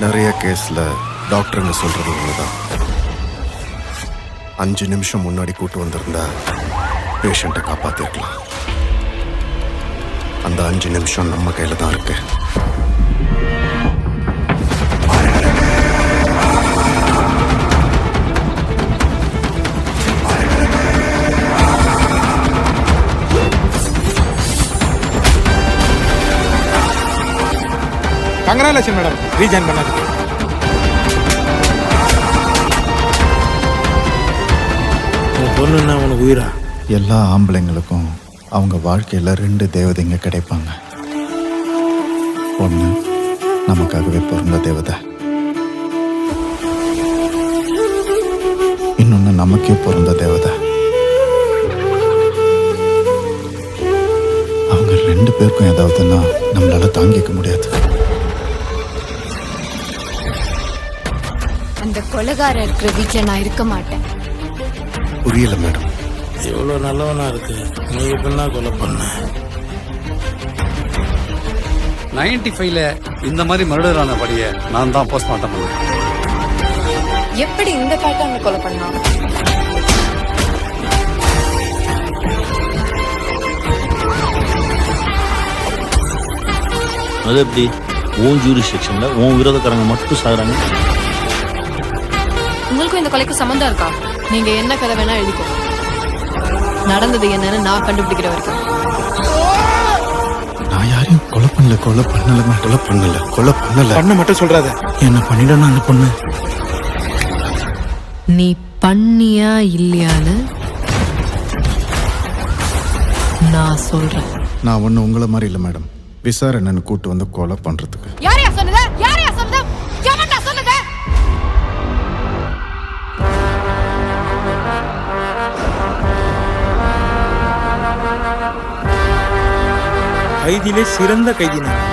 நிறைய கேஸ்ல டாக்டருங்க சொல்றது ஒண்ணுதான். 5 நிமிஷம் முன்னாடி கூட்டு வந்திருந்தா பேஷண்ட்டை காப்பாத்திருக்கலாம். அந்த 5 நிமிஷம் நம்ம கையில தான் இருக்கு. கங்க்ராச்சுலேஷன் மேடம், ரீஜாயின் பண்ணதுக்கு. பொண்ணுன்னா உனக்கு உயிரா? எல்லா ஆம்பளைங்களுக்கும் அவங்க வாழ்க்கையில் 2 தேவதைங்க கிடைப்பாங்க. ஒன்று நமக்காகவே பிறந்த தேவதை, இன்னொன்று நமக்கே பிறந்த தேவதை. அவங்க 2 பேருக்கும் ஏதாவதுன்னா நம்மளால தாங்கிக்க முடியாது. அந்த கொலைகாரர் இருக்கிற வீட்டில் நான் இருக்க மாட்டேன். புரியல மேடம். எவ்வளோ நல்லவனா இருக்கு, நீ எப்படின்னா கொலை பண்ண? 95ல இந்த மாதிரி மர்டரான படியை நான் தான் போஸ்ட்மார்ட்டம் பண்ணுவேன். எப்படி இந்த பேட்டர்ல கொலை பண்ணான்? அது எப்படி உன் ஜூரிஸ்டிக்ஷன்ல உன் விரோதக்காரங்க மட்டும் சாகுறாங்க? உங்களுக்கும் இந்த கொலைக்கு சம்மந்தம் இருக்கா? நீங்க என்ன கதை வேணா எழுதிக்கோ. நடந்தது என்னன்னு நான் கண்டுபிடிக்கிற வரைக்கும். நான் யாரையும் கொலை பண்ணல. பண்ண மட்டும் சொல்றாத. என்ன பண்ணிடணும் அந்த பொண்ணு. நீ பண்ணியா இல்லையான்னு நான் சொல்றேன். நான் ஒன்றும் உங்களை மாதிரி இல்லை மேடம். விசாரணைன்னு கூட்டு வந்து கொலை பண்றதுக்கு. யாரையா சொன்னது? யாரையா சொன்னது? எவன்டா சொன்னது? கைதியிலே சிறந்த கைதி நான்.